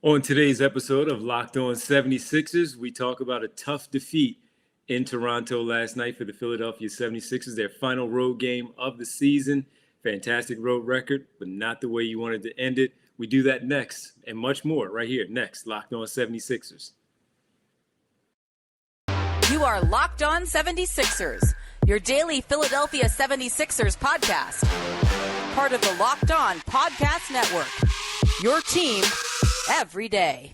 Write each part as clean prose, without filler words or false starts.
On today's episode of Locked On 76ers, we talk about a tough defeat in Toronto last night for the Philadelphia 76ers, their final road game of the season. Fantastic road record, but not the way you wanted to end it. We do that next and much more right here next, Locked On 76ers. You are Locked On 76ers, your daily Philadelphia 76ers podcast. Part of the Locked On Podcast Network, your team every day.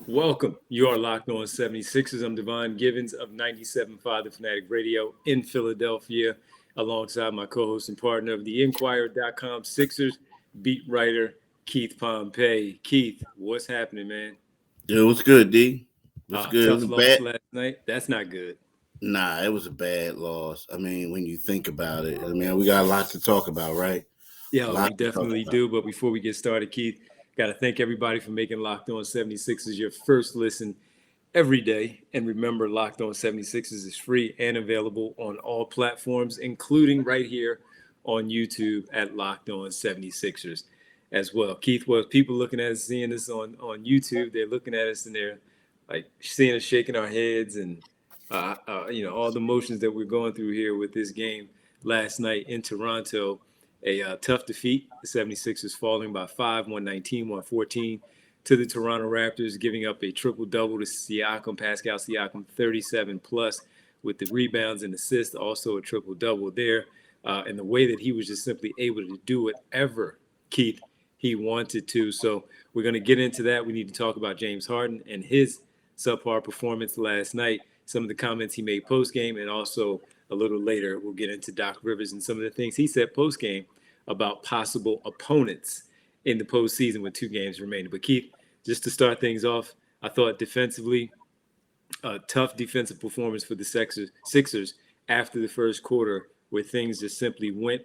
Welcome. You are Locked On 76ers. I'm Devon Givens of 97.5 The Fanatic Radio in Philadelphia, alongside my co-host and partner of the Inquirer.com Sixers beat writer, Keith Pompey. Keith, what's happening, man? Yeah, it was good, D. It was good. It Tough was loss bad. last night. That's not good. Nah, it was a bad loss. I mean, when you think about it, we got a lot to talk about, right? Yeah, we definitely do. But before we get started, Keith, got to thank everybody for making Locked On 76ers your first listen every day. And remember, Locked On 76ers is free and available on all platforms, including right here on YouTube at Locked On 76ers as well. Keith, well, people looking at us, seeing us on YouTube, they're looking at us and they're like seeing us shaking our heads and, all the motions that we're going through here with this game last night in Toronto. A tough defeat. The 76ers falling by 5, 119, 114 to the Toronto Raptors, giving up a triple-double to Pascal Siakam, 37-plus with the rebounds and assists, also a triple-double there. And the way that he was just simply able to do whatever, Keith, he wanted to. So we're going to get into that. We need to talk about James Harden and his subpar performance last night, some of the comments he made post-game, and also a little later we'll get into Doc Rivers and some of the things he said post-game about possible opponents in the postseason with 2 games remaining. But Keith, just to start things off, I thought defensively, a tough defensive performance for the Sixers after the first quarter, where things just simply went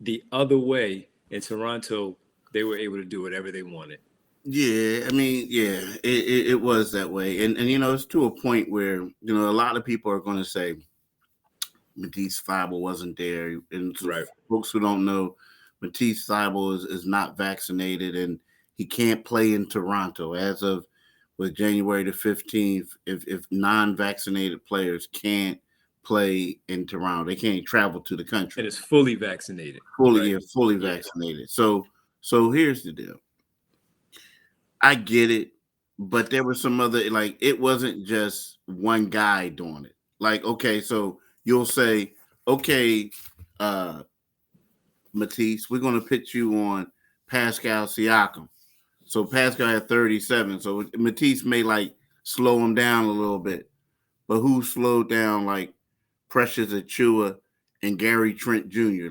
the other way. In Toronto, they were able to do whatever they wanted. Yeah, it was that way. And it's to a point where, a lot of people are going to say Matisse Thybulle wasn't there. And Right. Folks who don't know, Matisse Thybulle is not vaccinated and he can't play in Toronto as of with January the 15th. If non-vaccinated players can't play in Toronto, they can't travel to the country. And it's fully vaccinated. Fully vaccinated. So here's the deal. I get it, but there were some other, it wasn't just one guy doing it. Okay, so you'll say, okay, Matisse, we're going to pitch you on Pascal Siakam. So Pascal had 37. So Matisse may slow him down a little bit. But who slowed down Precious Achiuwa and Gary Trent Jr.?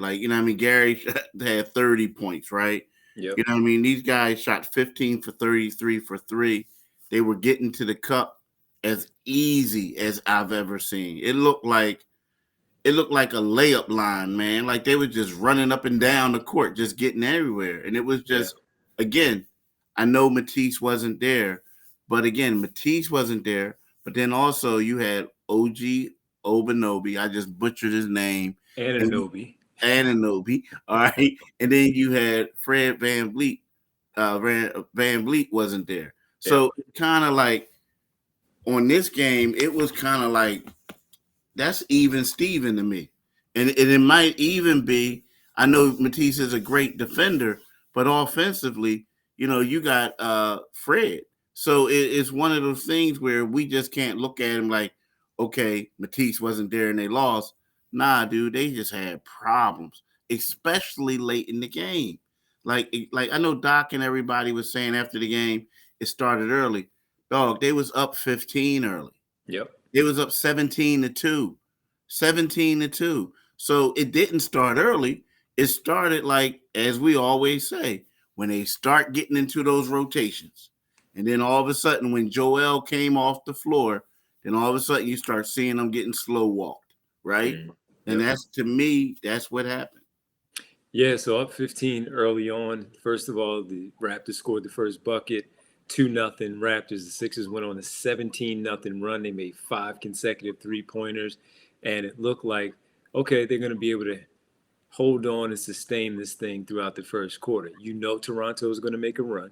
Gary had 30 points, right? Yep. These guys shot 15 for 33 for 3. They were getting to the cup as easy as I've ever seen. It looked like a layup line, man. Like they were just running up and down the court, just getting everywhere. And it was just, again, I know Matisse wasn't there, but But then also you had OG Obanobi. I just butchered his name. Anunoby. All right. And then you had Fred Van Vliet. Van Vliet wasn't there. So kind of on this game, it was kind of that's even Steven to me. And it might even be, I know Matisse is a great defender, but offensively, you got Fred. So it's one of those things where we just can't look at him like, okay, Matisse wasn't there and they lost. Nah, dude, they just had problems, especially late in the game. Like I know Doc and everybody was saying after the game, it started early. Dog, they was up 15 early. Yep. It was up 17-2. 17-2. So it didn't start early. It started as we always say, when they start getting into those rotations. And then all of a sudden, when Joel came off the floor, then all of a sudden you start seeing them getting slow walked, right? Mm-hmm. And that's, to me, that's what happened. Yeah, so up 15 early on. First of all, the Raptors scored the first bucket. 2-0 Raptors. The Sixers went on a 17-0 run. They made 5 consecutive three-pointers, and it looked like, okay, they're going to be able to hold on and sustain this thing throughout the first quarter. You know Toronto is going to make a run.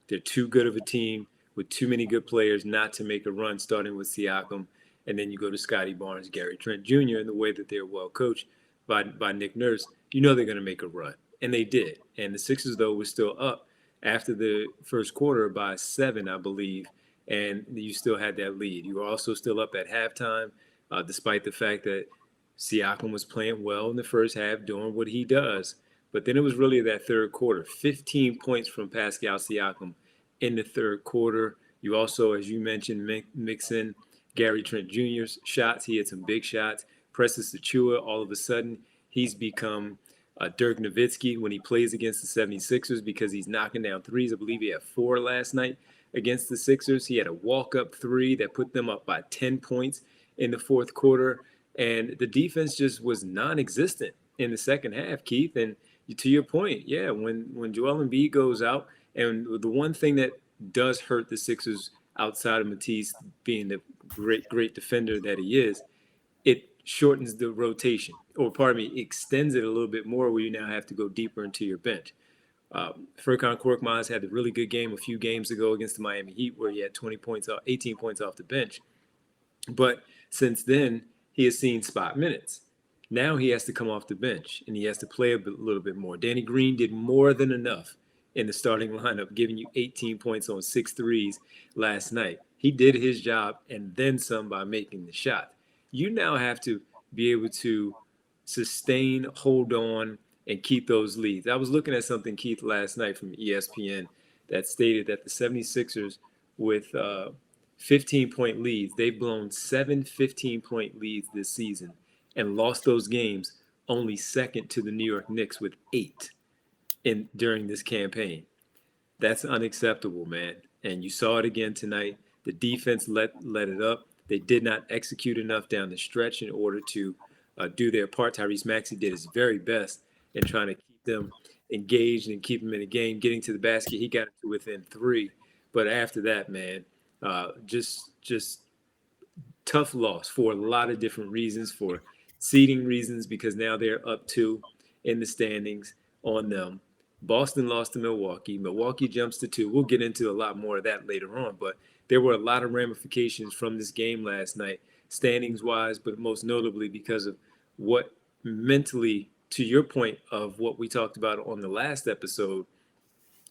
They're too good of a team with too many good players not to make a run, starting with Siakam, and then you go to Scotty Barnes, Gary Trent Jr., and the way that they're well coached by Nick Nurse, you know they're going to make a run. And they did. And the Sixers, though, were still up after the first quarter by 7, I believe, and you still had that lead. You were also still up at halftime, despite the fact that Siakam was playing well in the first half, doing what he does. But then it was really that third quarter, 15 points from Pascal Siakam in the third quarter. You also, as you mentioned, mix in Gary Trent Jr.'s shots. He had some big shots. Precious Achiuwa, all of a sudden, he's become Dirk Nowitzki when he plays against the 76ers because he's knocking down threes. I believe he had 4 last night against the Sixers. He had a walk-up 3 that put them up by 10 points in the fourth quarter. And the defense just was non-existent in the second half, Keith. And to your point, yeah, when Joel Embiid goes out, and the one thing that does hurt the Sixers outside of Matisse being the great defender that he is, it shortens the rotation, or pardon me, extends it a little bit more where you now have to go deeper into your bench. Furkan Korkmaz had a really good game a few games ago against the Miami Heat where he had 18 points off the bench. But since then, he has seen spot minutes. Now he has to come off the bench, and he has to play a little bit more. Danny Green did more than enough in the starting lineup, giving you 18 points on 6 threes last night. He did his job and then some by making the shot. You now have to be able to sustain, hold on, and keep those leads. I was looking at something, Keith, last night from ESPN that stated that the 76ers with 15-point leads, they've blown 7 15-point leads this season and lost those games, only second to the New York Knicks with 8 during this campaign. That's unacceptable, man. And you saw it again tonight. The defense let it up. They did not execute enough down the stretch in order to do their part. Tyrese Maxey did his very best in trying to keep them engaged and keep them in the game. Getting to the basket, he got to within 3. But after that, man, just tough loss for a lot of different reasons, for seeding reasons, because now they're up 2 in the standings on them. Boston lost to Milwaukee. Milwaukee jumps to 2. We'll get into a lot more of that later on, but there were a lot of ramifications from this game last night, standings-wise, but most notably because of what mentally, to your point of what we talked about on the last episode,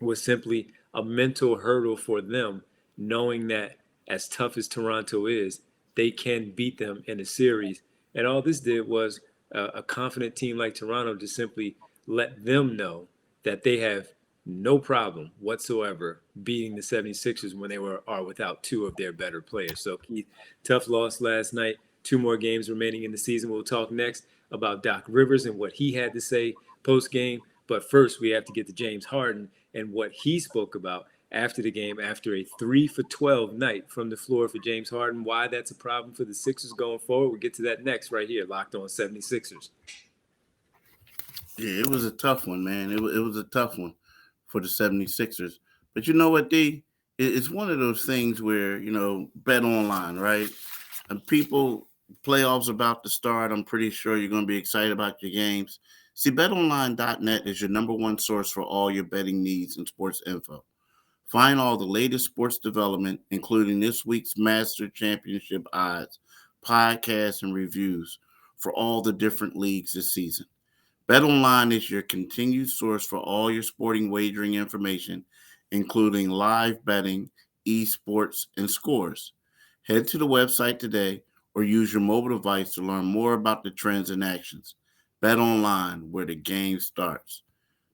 was simply a mental hurdle for them, knowing that as tough as Toronto is, they can beat them in a series. And all this did was a confident team like Toronto to simply let them know that they have no problem whatsoever beating the 76ers when they are without 2 of their better players. So, Keith, tough loss last night. 2 more games remaining in the season. We'll talk next about Doc Rivers and what he had to say post-game. But first, we have to get to James Harden and what he spoke about after the game, after a 3-for-12 night from the floor for James Harden. Why that's a problem for the Sixers going forward. We'll get to that next right here, Locked On 76ers. Yeah, it was a tough one, man. It was a tough one for the 76ers. But you know what, D? It's one of those things where, BetOnline, right? And people, playoffs about to start. I'm pretty sure you're going to be excited about your games. See, BetOnline.net is your number one source for all your betting needs and sports info. Find all the latest sports development, including this week's Master Championship odds, podcasts, and reviews for all the different leagues this season. BetOnline is your continued source for all your sporting wagering information, including live betting, esports, and scores. Head to the website today or use your mobile device to learn more about the trends and actions. BetOnline, where the game starts.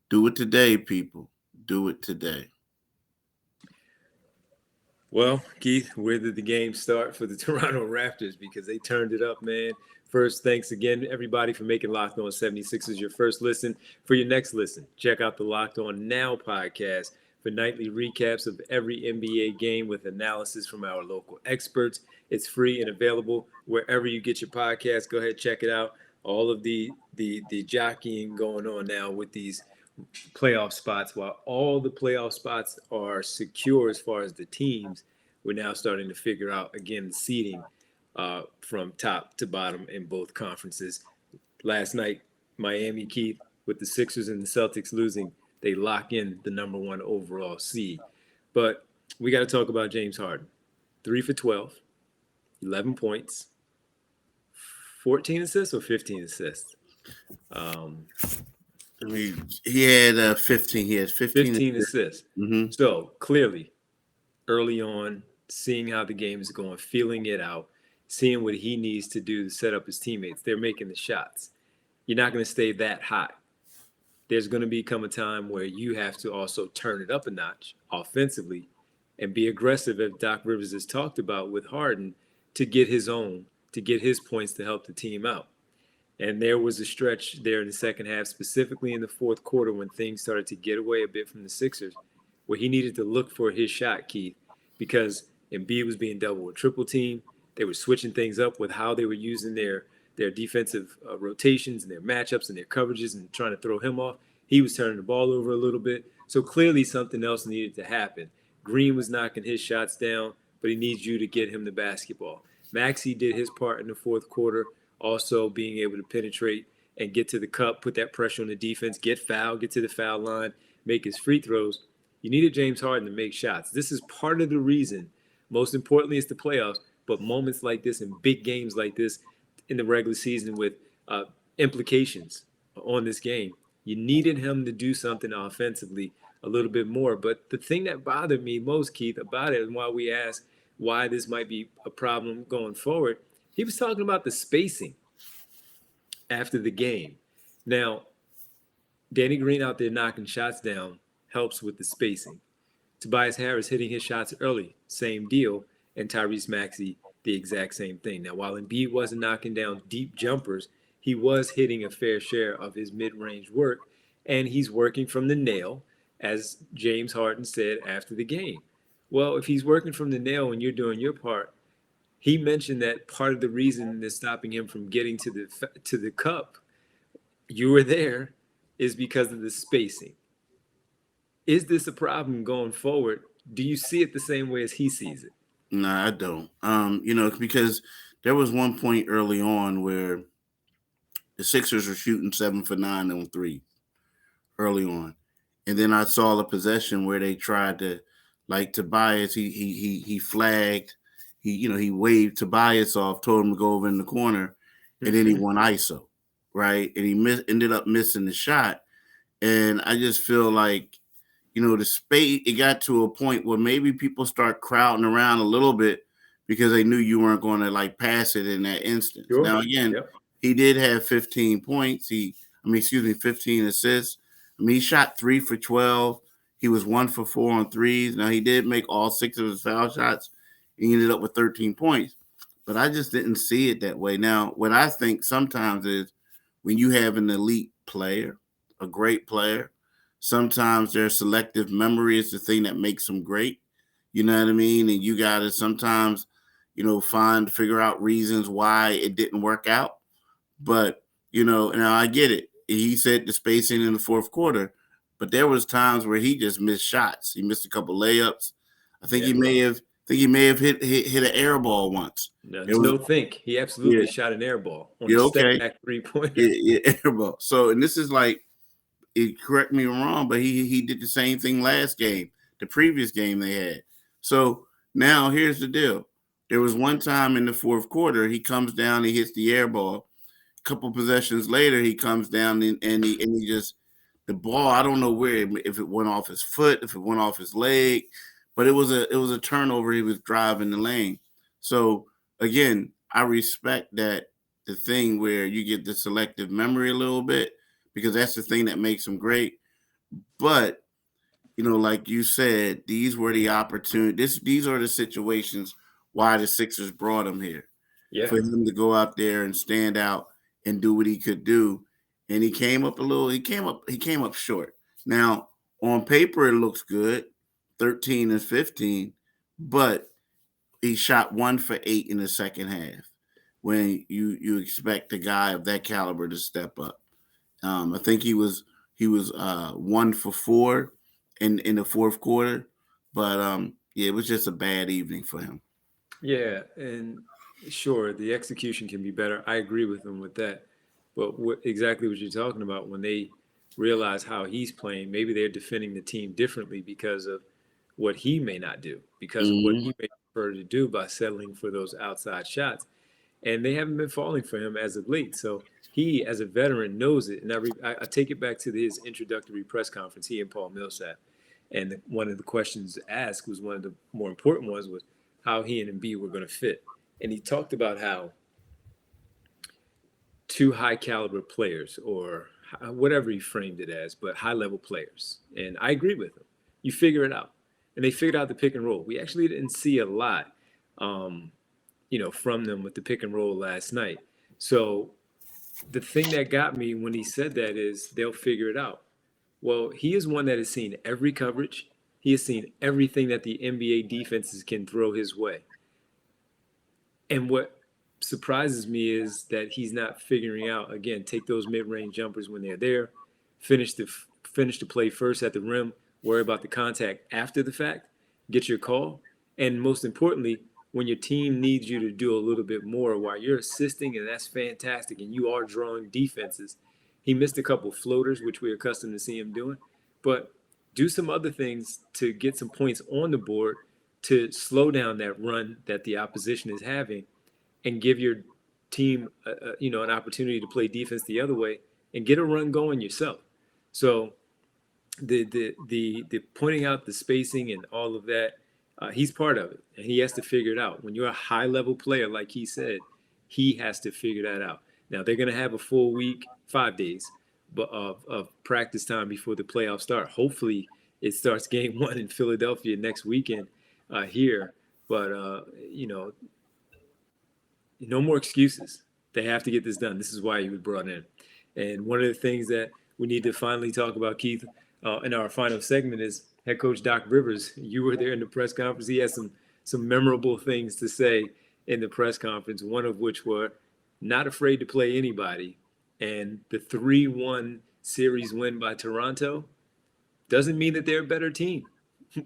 Do it today, people. Do it today. Well, Keith, where did the game start for the Toronto Raptors? Because they turned it up, man. First, thanks again, everybody, for making Locked On 76ers your first listen. For your next listen, check out the Locked On Now podcast for nightly recaps of every NBA game with analysis from our local experts. It's free and available wherever you get your podcast. Go ahead, check it out. All of the jockeying going on now with these playoff spots. While all the playoff spots are secure as far as the teams, we're now starting to figure out, again, the seeding from top to bottom in both conferences. Last night, Miami, Keith, with the Sixers and the Celtics losing, they lock in the number one overall seed. But we got to talk about James Harden. 3 for 12, 11 points, 14 assists or 15 assists? I mean, he had 15. He has 15 assists. Mm-hmm. So clearly, early on, seeing how the game is going, feeling it out, seeing what he needs to do to set up his teammates. They're making the shots. You're not going to stay that hot. There's going to become a time where you have to also turn it up a notch offensively and be aggressive, as Doc Rivers has talked about with Harden, to get his own, to get his points to help the team out. And there was a stretch there in the second half, specifically in the fourth quarter, when things started to get away a bit from the Sixers, where he needed to look for his shot, Keith, because Embiid was being double or triple teamed. They were switching things up with how they were using their defensive rotations and their matchups and their coverages and trying to throw him off. He was turning the ball over a little bit. So clearly something else needed to happen. Green was knocking his shots down, but he needs you to get him the basketball. Maxey did his part in the fourth quarter, also being able to penetrate and get to the cup, put that pressure on the defense, get fouled, get to the foul line, make his free throws. You needed James Harden to make shots. This is part of the reason. Most importantly, it's the playoffs, but moments like this and big games like this in the regular season with implications on this game, you needed him to do something offensively a little bit more. But the thing that bothered me most, Keith, about it, and why we asked why this might be a problem going forward, he was talking about the spacing after the game. Now, Danny Green out there knocking shots down helps with the spacing. Tobias Harris hitting his shots early, same deal. And Tyrese Maxey, the exact same thing. Now, while Embiid wasn't knocking down deep jumpers, he was hitting a fair share of his mid-range work, and he's working from the nail, as James Harden said after the game. Well, if he's working from the nail and you're doing your part, he mentioned that part of the reason that's stopping him from getting to the cup, you were there, is because of the spacing. Is this a problem going forward? Do you see it the same way as he sees it? No, I don't. Because there was one point early on where the Sixers were shooting 7 for 9 on 3 early on. And then I saw a possession where they tried to, like Tobias, he flagged, he waved Tobias off, told him to go over in the corner, and then he won ISO, right? And he ended up missing the shot. And I just feel like, the space, it got to a point where maybe people start crowding around a little bit because they knew you weren't going to pass it in that instance. Sure. Now, again, He did have 15 points. 15 assists. He shot 3 for 12. He was 1 for 4 on threes. Now, he did make all 6 of his foul shots. He ended up with 13 points. But I just didn't see it that way. Now, what I think sometimes is when you have an elite player, a great player, sometimes their selective memory is the thing that makes them great. You know what I mean? And you got to sometimes, figure out reasons why it didn't work out. But, now I get it. He said the spacing in the fourth quarter, but there was times where he just missed shots. He missed a couple layups. I think he may have hit an air ball once. He absolutely shot an air ball on a step back 3-pointer. Air ball. So, and this is correct me if I'm wrong, but he did the same thing last game, the previous game they had. So now here's the deal. There was one time in the fourth quarter, he comes down, he hits the air ball. A couple possessions later, he comes down and he just, the ball, I don't know where, if it went off his foot, if it went off his leg, but it was a turnover. He was driving the lane. So again, I respect that, the thing where you get the selective memory a little bit, because that's the thing that makes him great. But, like you said, these were the opportunities. These are the situations why the Sixers brought him here. Yeah. For him to go out there and stand out and do what he could do. And he came up short. Now, on paper, it looks good, 13 and 15, but he shot 1 for 8 in the second half when you expect a guy of that caliber to step up. I think he was He was 1 for 4 in the fourth quarter. But yeah, it was just a bad evening for him. Yeah, and sure, the execution can be better. I agree with him with that. But exactly what you're talking about, when they realize how he's playing, maybe they're defending the team differently because of what he may not do, because of what Mm-hmm. he may prefer to do by settling for those outside shots. And they haven't been falling for him as of late. So he, as a veteran, knows it. And I take it back to his introductory press conference, he and Paul Millsap. And one of the questions asked was, one of the more important ones was how he and Embiid were going to fit. And he talked about how two high caliber players, or whatever he framed it as, but high level players. And I agree with him. You figure it out. And they figured out the pick and roll. We actually didn't see a lot, from them with the pick and roll last night. So the thing that got me when he said that is they'll figure it out. Well, he is one that has seen every coverage. He has seen everything that the NBA defenses can throw his way. And what surprises me is that he's not figuring out, again, take those mid-range jumpers when they're there, finish the play first at the rim, worry about the contact after the fact, get your call, and most importantly, when your team needs you to do a little bit more while you're assisting, and that's fantastic, and you are drawing defenses. He missed a couple floaters, which we're accustomed to see him doing, but do some other things to get some points on the board to slow down that run that the opposition is having, and give your team, an opportunity to play defense the other way and get a run going yourself. So the pointing out the spacing and all of that, he's part of it, and he has to figure it out. When you're a high level player, like he said, he has to figure that out. Now they're going to have a full week, 5 days, but of practice time before the playoffs start. Hopefully, it starts game 1 in Philadelphia next weekend here. But no more excuses. They have to get this done. This is why he was brought in. And one of the things that we need to finally talk about, Keith, in our final segment is head coach Doc Rivers. You were there in the press conference. He had some memorable things to say in the press conference, one of which were not afraid to play anybody. And the 3-1 series win by Toronto doesn't mean that they're a better team.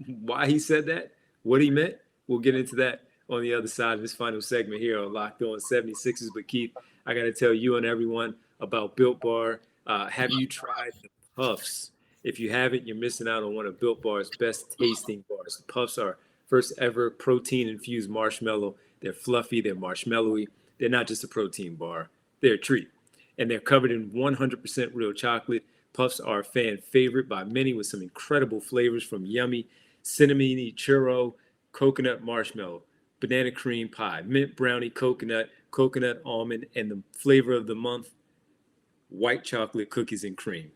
Why he said that, what he meant, we'll get into that on the other side of this final segment here on Locked On 76ers. But Keith, I got to tell you and everyone about Built Bar. Have you tried the Puffs? If you haven't, you're missing out on one of Built Bar's best tasting bars. The Puffs are first ever protein infused marshmallow. They're fluffy, they're marshmallowy. They're not just a protein bar, they're a treat. And they're covered in 100% real chocolate. Puffs are a fan favorite by many with some incredible flavors from yummy cinnamony churro, coconut marshmallow, banana cream pie, mint brownie, coconut almond, and the flavor of the month, white chocolate cookies and cream.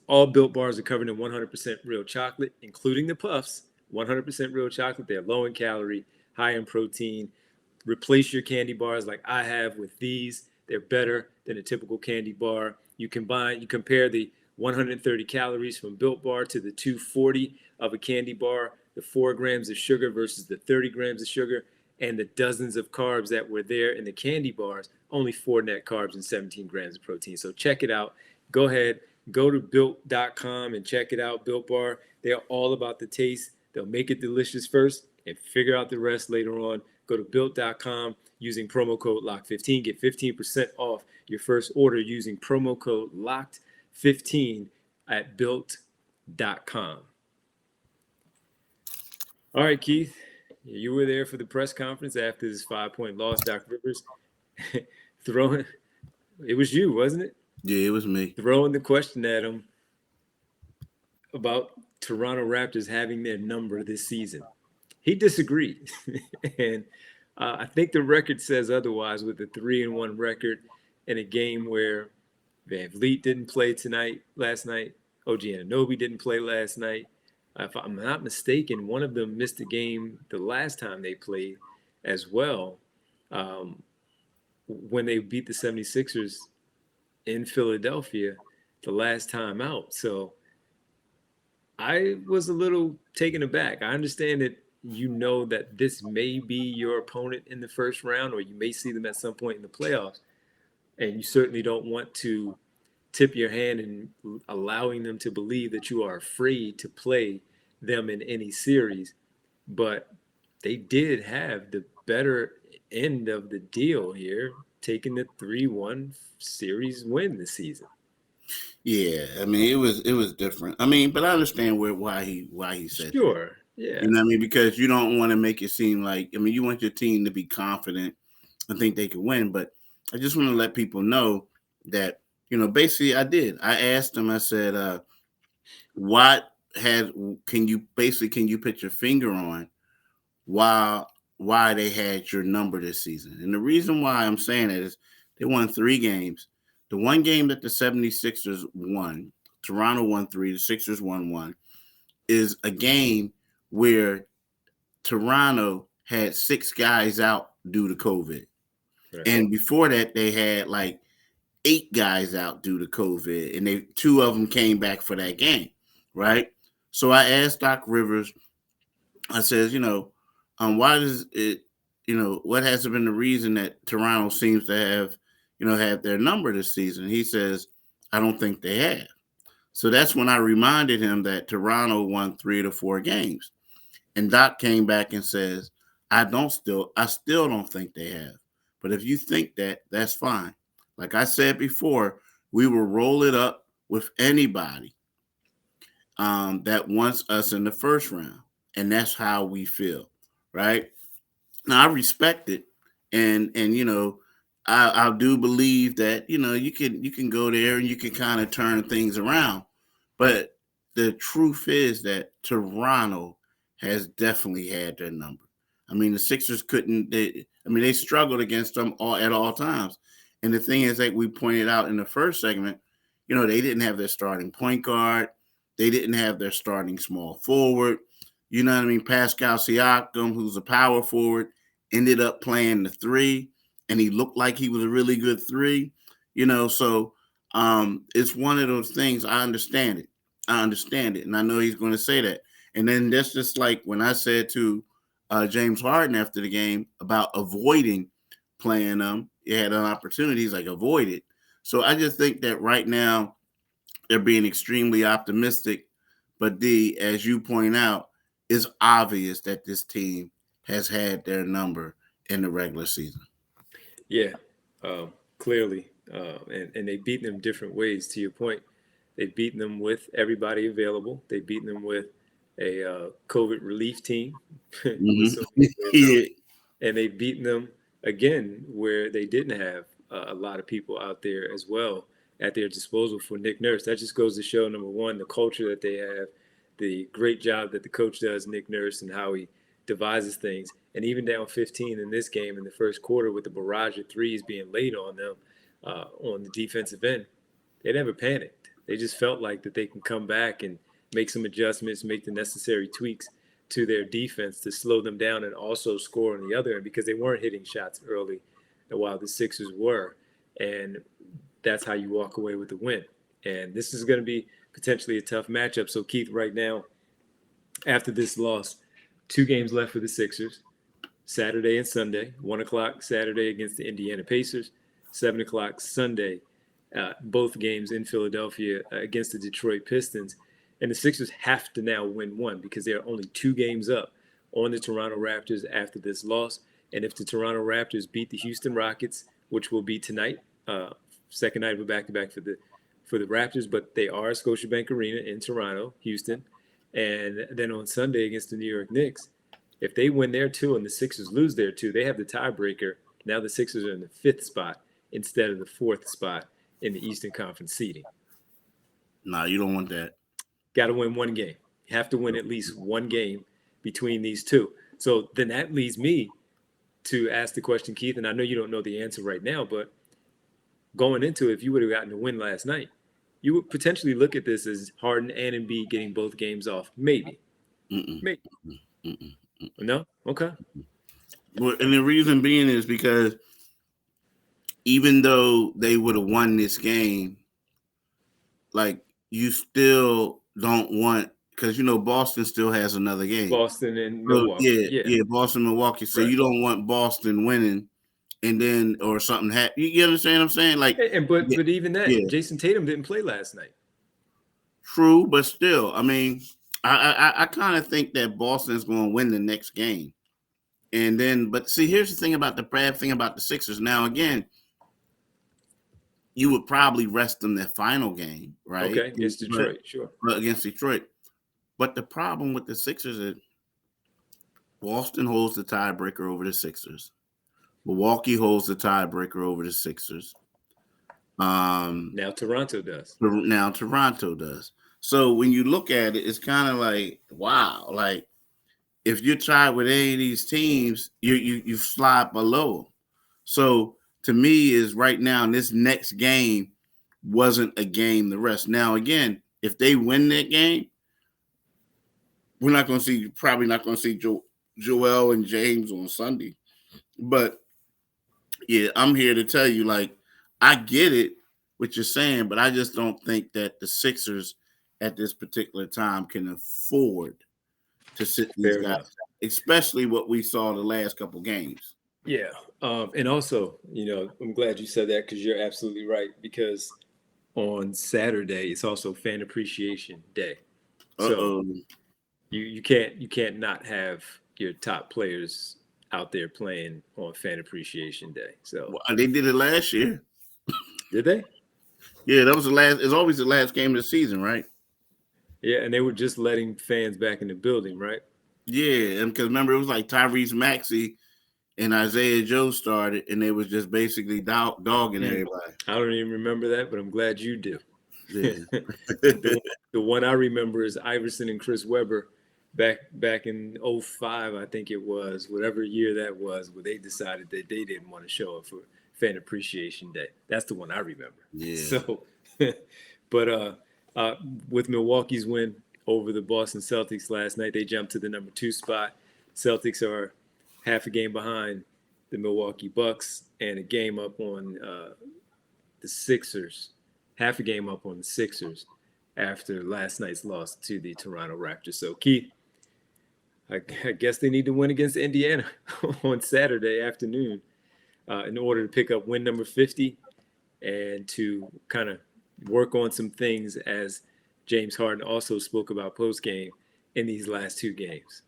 All Built Bars are covered in 100% real chocolate, including the Puffs. 100% real chocolate. They're low in calorie, high in protein. Replace your candy bars like I have with these. They're better than a typical candy bar. You compare the 130 calories from Built Bar to the 240 of a candy bar, the 4 grams of sugar versus the 30 grams of sugar, and the dozens of carbs that were there in the candy bars, only 4 net carbs and 17 grams of protein. So check it out. Go ahead, go to built.com and check it out. Built Bar, they're all about the taste. They'll make it delicious first and figure out the rest later on. Go to built.com using promo code LOCK15. Get 15% off your first order using promo code LOCKED15 at built.com. All right, Keith, you were there for the press conference after this 5-point loss. Doc Rivers throwing, it was you, wasn't it? Yeah, it was me. Throwing the question at him about Toronto Raptors having their number this season. He disagreed. And I think the record says otherwise with a 3-1 record in a game where Van Vliet didn't play last night. OG Anunoby didn't play last night. If I'm not mistaken, one of them missed a game the last time they played as well, when they beat the 76ers in Philadelphia the last time out. So I was a little taken aback. I understand that you know that this may be your opponent in the first round, or you may see them at some point in the playoffs, and you certainly don't want to tip your hand and allowing them to believe that you are afraid to play them in any series. But they did have the better end of the deal here, taking the 3-1 series win this season. Yeah, I mean it was different. I mean, but I understand why he said that. Sure. Yeah. You know what I mean? Because you don't want to make it seem like, I mean, you want your team to be confident and think they can win. But I just want to let people know that, you know, basically I asked them, I said, can you put your finger on why they had your number this season? And the reason why I'm saying that is they won 3 games. The one game that the 76ers won, Toronto won 3, the Sixers won 1, is a game where Toronto had 6 guys out due to COVID. Right. And before that, they had like 8 guys out due to COVID, and 2 of them came back for that game, right? So I asked Doc Rivers, I says, why does it, what has been the reason that Toronto seems to have, had their number this season? He says, I don't think they have. So that's when I reminded him that Toronto won 3 to 4 games. And Doc came back and says, I still don't think they have. But if you think that, that's fine. Like I said before, we will roll it up with anybody that wants us in the first round. And that's how we feel, right? Now, I respect it. And I do believe that, you can go there and you can kind of turn things around. But the truth is that Toronto has definitely had their number. I mean, the Sixers they struggled against them at all times. And the thing is, like we pointed out in the first segment, they didn't have their starting point guard. They didn't have their starting small forward. You know what I mean? Pascal Siakam, who's a power forward, ended up playing the 3, and he looked like he was a really good 3. So it's one of those things. I understand it. And I know he's going to say that. And then that's just like when I said to James Harden after the game about avoiding playing them. He had an opportunity. He's like, avoid it. So I just think that right now they're being extremely optimistic. But as you point out, it's obvious that this team has had their number in the regular season. Yeah, clearly. And they've beaten them different ways. To your point, they've beaten them with everybody available. They've beaten them with a COVID relief team. Yeah. And they've beaten them again where they didn't have a lot of people out there as well at their disposal for Nick Nurse. That just goes to show, number one, the culture that they have, the great job that the coach does, Nick Nurse, and how he devises things. And even down 15 in this game in the first quarter with the barrage of threes being laid on them on the defensive end, they never panicked. They just felt like that they can come back and make some adjustments, make the necessary tweaks to their defense to slow them down and also score on the other end, because they weren't hitting shots early while the Sixers were. And that's how you walk away with the win. And this is going to be potentially a tough matchup. So, Keith, right now, after this loss, 2 games left for the Sixers, Saturday and Sunday, 1 o'clock Saturday against the Indiana Pacers, 7 o'clock Sunday, both games in Philadelphia against the Detroit Pistons. And the Sixers have to now win one because they are only 2 games up on the Toronto Raptors after this loss. And if the Toronto Raptors beat the Houston Rockets, which will be tonight, second night of a back-to-back for the Raptors, but they are at Scotiabank Arena in Toronto, Houston. And then on Sunday against the New York Knicks, if they win their 2 and the Sixers lose their 2, they have the tiebreaker. Now the Sixers are in the 5th spot instead of the 4th spot in the Eastern Conference seeding. Nah, you don't want that. Got to win one game. You have to win at least one game between these 2. So then that leads me to ask the question, Keith, and I know you don't know the answer right now, but going into it, if you would have gotten a win last night, you would potentially look at this as Harden and Embiid getting both games off. Maybe. Maybe. No? Okay. Well, and the reason being is because even though they would have won this game, like, you still don't want, because Boston still has another game. Boston and Milwaukee. Yeah, Boston, Milwaukee. So right. You don't want Boston winning and then or something happened. You understand what I'm saying? Like, but even that, yeah. Jason Tatum didn't play last night. True, but still, I mean, I kind of think that Boston's going to win the next game. And then, but see, here's the thing about the bad thing about the Sixers. Now, again, you would probably rest them their final game, right? Okay, against Detroit, sure. Against Detroit. But the problem with the Sixers is Boston holds the tiebreaker over the Sixers. Milwaukee holds the tiebreaker over the Sixers. Now Toronto does. Now Toronto does. So when you look at it, it's kind of like, wow, like if you're tied with any of these teams, you slide below. So to me, is right now this next game wasn't a game the rest. Now again, if they win that game, we're not going to see, probably not going to see Joel and James on Sunday. But yeah, I'm here to tell you, like, I get it, what you're saying, but I just don't think that the Sixers at this particular time can afford to sit these guys out, especially what we saw the last couple games. Yeah. And also, I'm glad you said that because you're absolutely right. Because on Saturday, it's also Fan Appreciation Day. So you can't not have your top players out there playing on Fan Appreciation Day. So they did it last year. Did they? Yeah, that was the last. It's always the last game of the season, right? Yeah, and they were just letting fans back in the building, right? Yeah, and because remember it was like Tyrese Maxey and Isaiah Joe started, and they was just basically dogging everybody. I don't even remember that, but I'm glad you do. Yeah. the one I remember is Iverson and Chris Webber back in 2005, I think it was, whatever year that was, where they decided that they didn't want to show up for Fan Appreciation Day. That's the one I remember. Yeah. So, but with Milwaukee's win over the Boston Celtics last night, they jumped to the number 2 spot. Celtics are half a game behind the Milwaukee Bucks and a game up on the Sixers, half a game up on the Sixers after last night's loss to the Toronto Raptors. So, Keith, I guess they need to win against Indiana on Saturday afternoon in order to pick up win number 50 and to kind of work on some things, as James Harden also spoke about postgame, in these last 2 games.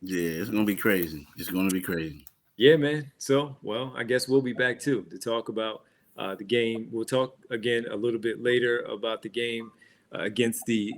Yeah, it's going to be crazy. It's going to be crazy. Yeah, man. So, well, I guess we'll be back, too, to talk about the game. We'll talk again a little bit later about the game against the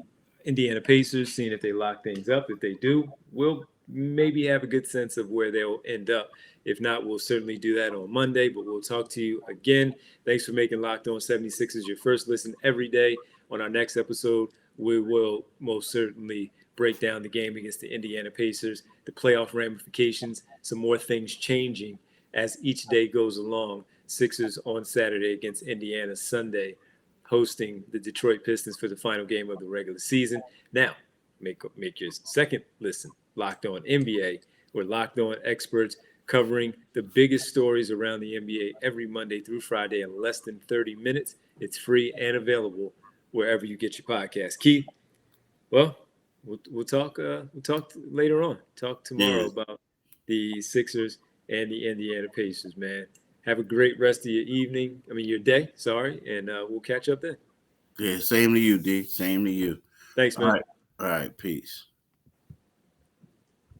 Indiana Pacers, seeing if they lock things up. If they do, we'll maybe have a good sense of where they'll end up. If not, we'll certainly do that on Monday, but we'll talk to you again. Thanks for making Locked On 76ers your first listen every day. On our next episode, we will most certainly break down the game against the Indiana Pacers, the playoff ramifications, some more things changing as each day goes along. Sixers on Saturday against Indiana, Sunday hosting the Detroit Pistons for the final game of the regular season. Now, make your second listen Locked On NBA. We're Locked On experts covering the biggest stories around the NBA every Monday through Friday in less than 30 minutes. It's free and available wherever you get your podcast. Keith, well, we'll talk later on. Talk tomorrow about the Sixers and the Indiana Pacers, man. Have a great rest of your day, and we'll catch up then. Yeah, same to you, D. Same to you. Thanks, man. All right, peace.